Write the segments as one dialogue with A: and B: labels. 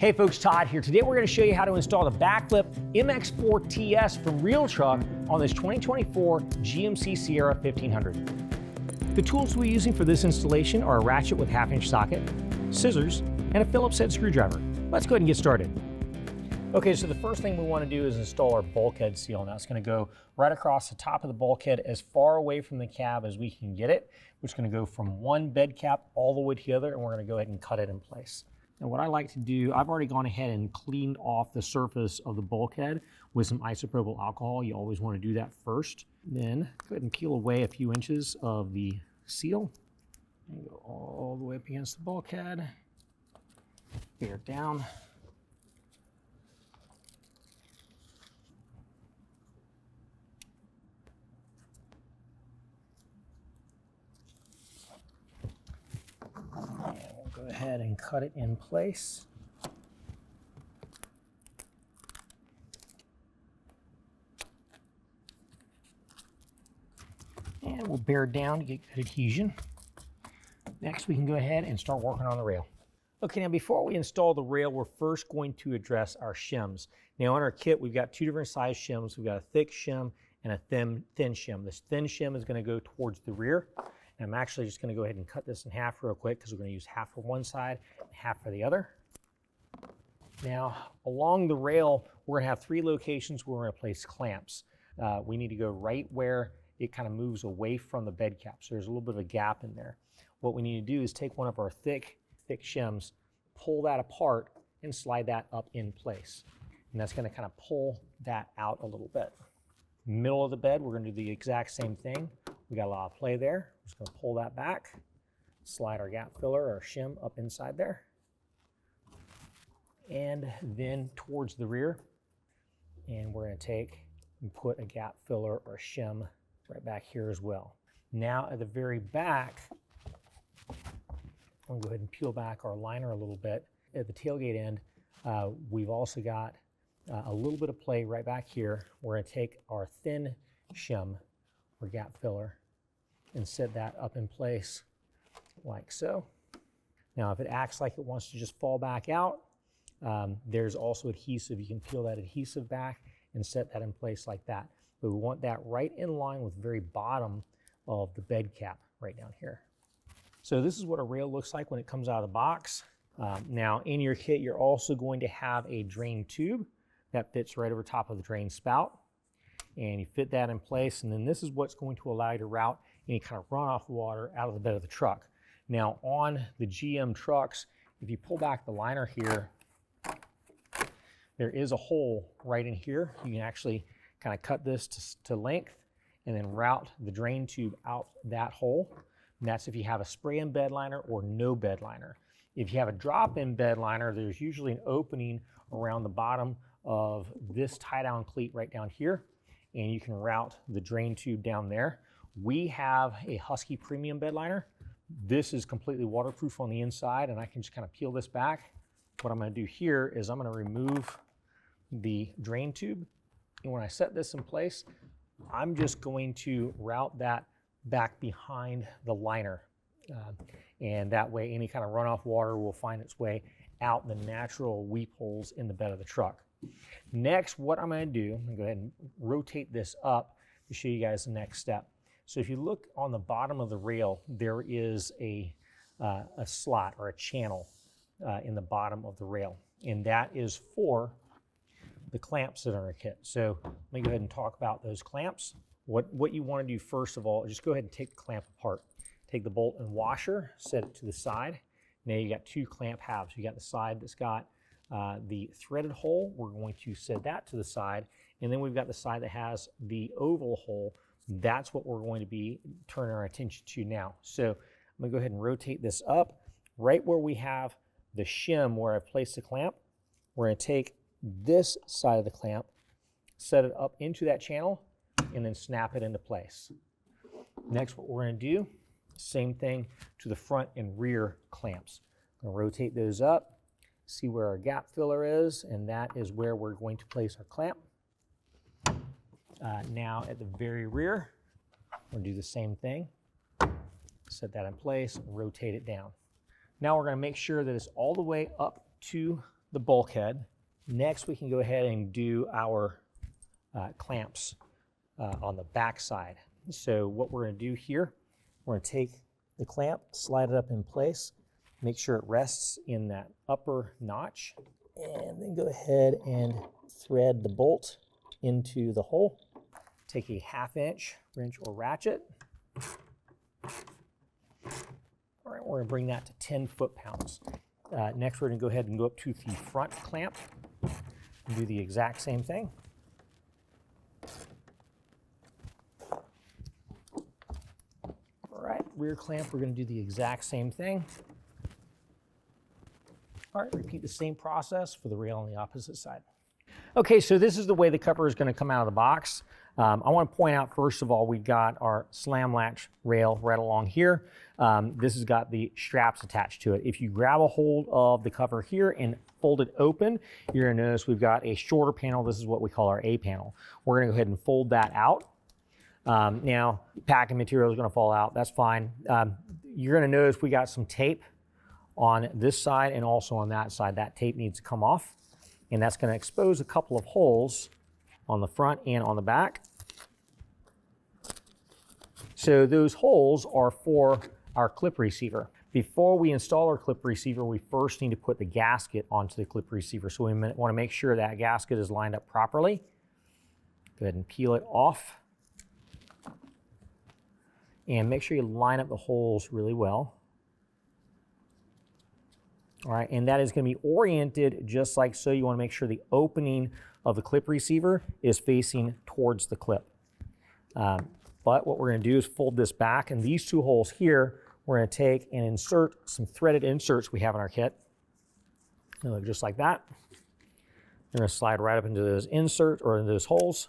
A: Hey folks, Todd here. Today we're going to show you how to install the BAKFlip MX4 TS from RealTruck on this 2024 GMC Sierra 1500. The tools we're using for this installation are a ratchet with 1/2-inch socket, scissors, and a Phillips head screwdriver. Let's go ahead and get started. Okay, so the first thing we want to do is install our bulkhead seal, and that's going to go right across the top of the bulkhead as far away from the cab as we can get it, which is going to go from one bed cap all the way to the other, and we're going to go ahead and cut it in place. And what I like to do, I've already gone ahead and cleaned off the surface of the bulkhead with some isopropyl alcohol. You always want to do that first. Then go ahead and peel away a few inches of the seal and go all the way up against the bulkhead. Bear down. Go ahead and cut it in place. And we'll bear down to get good adhesion. Next, we can go ahead and start working on the rail. Okay, now before we install the rail, we're first going to address our shims. Now on our kit, we've got two different size shims. We've got a thick shim and a thin shim. This thin shim is going to go towards the rear. And I'm actually just going to go ahead and cut this in half real quick because we're going to use half for one side and half for the other. Now, along the rail, we're going to have three locations where we're going to place clamps. We need to go right where it kind of moves away from the bed cap. So there's a little bit of a gap in there. What we need to do is take one of our thick shims, pull that apart, and slide that up in place. And that's going to kind of pull that out a little bit. Middle of the bed, we're going to do the exact same thing. We got a lot of play there. We're just going to pull that back, slide our gap filler or shim up inside there, and then towards the rear. And we're going to take and put a gap filler or shim right back here as well. Now at the very back, I'm going to go ahead and peel back our liner a little bit. At the tailgate end, we've also got a little bit of play right back here. We're going to take our thin shim or gap filler and set that up in place like so. Now if it acts like it wants to just fall back out, there's also adhesive. You can peel that adhesive back and set that in place like that. But we want that right in line with the very bottom of the bed cap right down here. So this is what a rail looks like when it comes out of the box. Now in your kit, you're also going to have a drain tube that fits right over top of the drain spout. And you fit that in place, and then this is what's going to allow you to route any kind of runoff water out of the bed of the truck. Now on the GM trucks, if you pull back the liner here, there is a hole right in here. You can actually kind of cut this to length and then route the drain tube out that hole. And that's if you have a spray-in bed liner or no bed liner. If you have a drop-in bed liner, there's usually an opening around the bottom of this tie-down cleat right down here, and you can route the drain tube down there. We have a Husky Premium bed liner. This is completely waterproof on the inside, and I can just kind of peel this back. What I'm going to do here is I'm going to remove the drain tube, and when I set this in place, I'm just going to route that back behind the liner. And that way any kind of runoff water will find its way out the natural weep holes in the bed of the truck. Next, what I'm going to do, I'm going to go ahead and rotate this up to show you guys the next step. So if you look on the bottom of the rail, there is a slot or a channel in the bottom of the rail, and that is for the clamps that are in our kit. So let me go ahead and talk about those clamps. What you want to do first of all is just go ahead and take the clamp apart. Take the bolt and washer, set it to the side. Now you got two clamp halves. You got the side that's got the threaded hole. We're going to set that to the side, and then we've got the side that has the oval hole. That's what we're going to be turning our attention to now. So I'm going to go ahead and rotate this up. Right where we have the shim where I've placed the clamp, we're going to take this side of the clamp, set it up into that channel, and then snap it into place. Next, what we're going to do, same thing to the front and rear clamps. I'm going to rotate those up, see where our gap filler is, and that is where we're going to place our clamp. Now at the very rear, we're going to do the same thing. Set that in place, rotate it down. Now we're going to make sure that it's all the way up to the bulkhead. Next, we can go ahead and do our clamps on the back side. So what we're going to do here, we're going to take the clamp, slide it up in place, make sure it rests in that upper notch, and then go ahead and thread the bolt into the hole. Take a 1/2 inch wrench or ratchet. All right, we're going to bring that to 10 foot-pounds. Next, we're going to go ahead and go up to the front clamp and do the exact same thing. All right, rear clamp, we're going to do the exact same thing. All right, repeat the same process for the rail on the opposite side. Okay, so this is the way the cover is going to come out of the box. I want to point out, first of all, we've got our slam latch rail right along here. This has got the straps attached to it. If you grab a hold of the cover here and fold it open, you're going to notice we've got a shorter panel. This is what we call our A panel. We're going to go ahead and fold that out. Now, packing material is going to fall out. That's fine. You're going to notice we got some tape on this side and also on that side. That tape needs to come off, and that's going to expose a couple of holes on the front and on the back. So those holes are for our clip receiver. Before we install our clip receiver, we first need to put the gasket onto the clip receiver. So we want to make sure that gasket is lined up properly. Go ahead and peel it off. And make sure you line up the holes really well. All right, and that is going to be oriented just like so. You want to make sure the opening of the clip receiver is facing towards the clip. But what we're going to do is fold this back, and these two holes here, we're going to take and insert some threaded inserts we have in our kit. They look just like that. They're going to slide right up into those inserts or into those holes.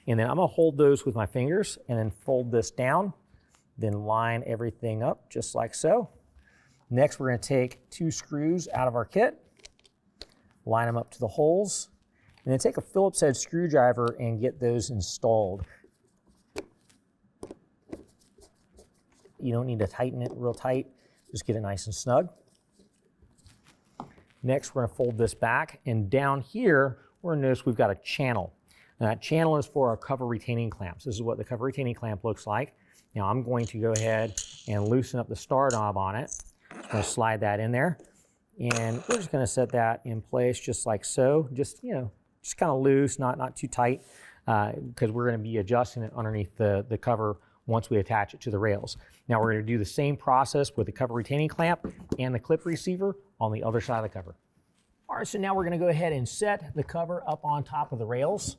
A: And then I'm going to hold those with my fingers and then fold this down, then line everything up just like so. Next, we're going to take 2 screws out of our kit, line them up to the holes, and then take a Phillips head screwdriver and get those installed. You don't need to tighten it real tight, just get it nice and snug. Next, we're going to fold this back, and down here, we're going to notice we've got a channel. Now, that channel is for our cover retaining clamps. This is what the cover retaining clamp looks like. Now, I'm going to go ahead and loosen up the star knob on it. I'm going to slide that in there, and we're just going to set that in place just like so. Just, just kind of loose, not too tight, because we're going to be adjusting it underneath the cover once we attach it to the rails. Now we're going to do the same process with the cover retaining clamp and the clip receiver on the other side of the cover. All right, so now we're going to go ahead and set the cover up on top of the rails.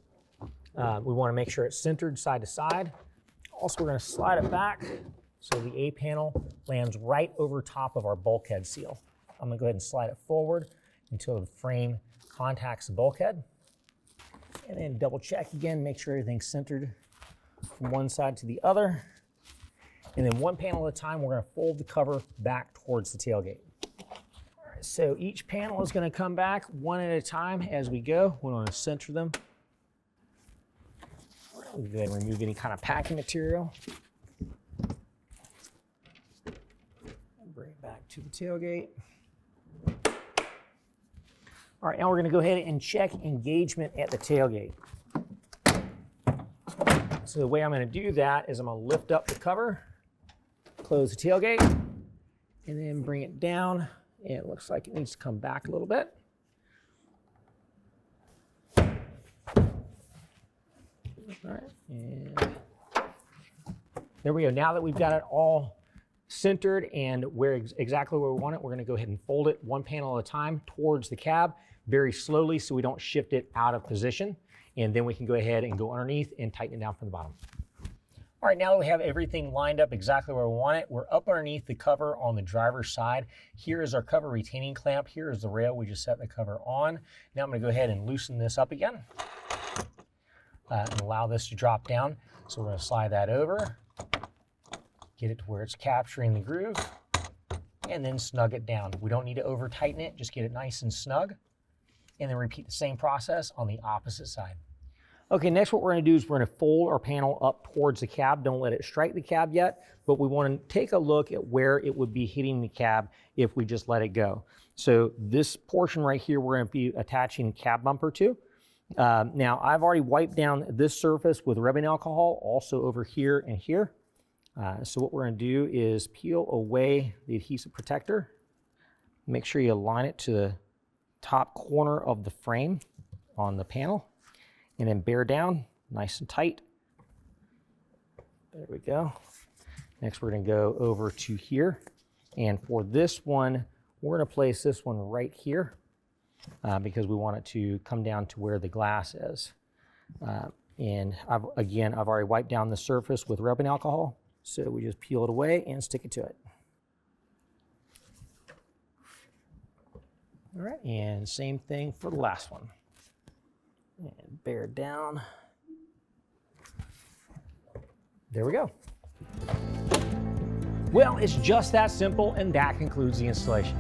A: We want to make sure it's centered side to side. Also, we're going to slide it back so the A panel lands right over top of our bulkhead seal. I'm going to go ahead and slide it forward until the frame contacts the bulkhead. And then double check again, make sure everything's centered from one side to the other. And then one panel at a time, we're going to fold the cover back towards the tailgate. All right, so each panel is going to come back one at a time as we go. We want to center them. We'll go ahead and remove any kind of packing material. And bring it back to the tailgate. All right, now we're going to go ahead and check engagement at the tailgate. So the way I'm going to do that is I'm going to lift up the cover, close the tailgate, and then bring it down. And it looks like it needs to come back a little bit. All right, and there we go. Now that we've got it all centered and exactly where we want it, we're going to go ahead and fold it one panel at a time towards the cab very slowly so we don't shift it out of position. And then we can go ahead and go underneath and tighten it down from the bottom. All right, now that we have everything lined up exactly where we want it, we're up underneath the cover on the driver's side. Here is our cover retaining clamp. Here is the rail we just set the cover on. Now I'm going to go ahead and loosen this up again and allow this to drop down. So we're going to slide that over, get it to where it's capturing the groove, and then snug it down. We don't need to over tighten it, just get it nice and snug. And then repeat the same process on the opposite side. Okay, next what we're going to do is we're going to fold our panel up towards the cab. Don't let it strike the cab yet, but we want to take a look at where it would be hitting the cab if we just let it go. So this portion right here, we're going to be attaching the cab bumper to. Now, I've already wiped down this surface with rubbing alcohol, also over here and here. So what we're going to do is peel away the adhesive protector. Make sure you align it to the top corner of the frame on the panel. And then bear down, nice and tight. There we go. Next, we're going to go over to here. And for this one, we're going to place this one right here because we want it to come down to where the glass is. And I've already wiped down the surface with rubbing alcohol. So we just peel it away and stick it to it. All right, and same thing for the last one. And bear down. There we go. Well, it's just that simple, and that concludes the installation.